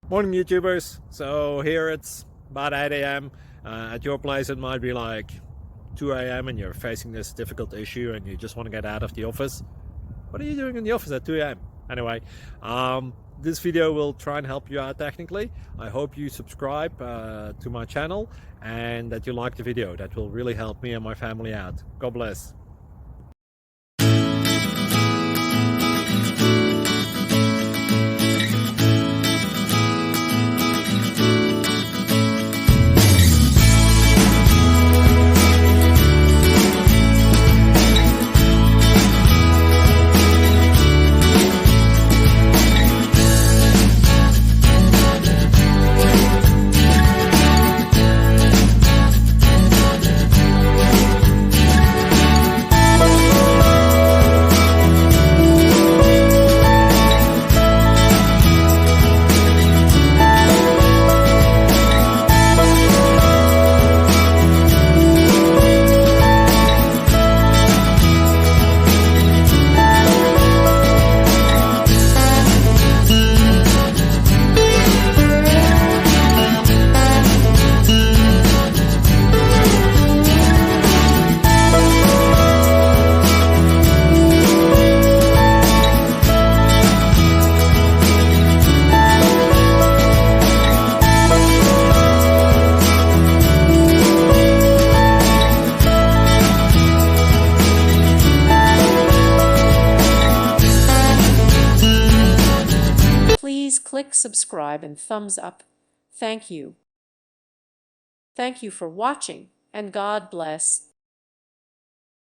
Morning, YouTubers. So here it's about 8 a.m. At your place, it might be like 2 a.m. and you're facing this difficult issue and you just want to get out of the office. What are you doing in the office at 2 a.m.? Anyway, this video will try and help you out technically. I hope you subscribe to my channel and that you like the video. That will really help me and my family out. God bless. Please click subscribe and thumbs up. Thank you. Thank you for watching, and God bless.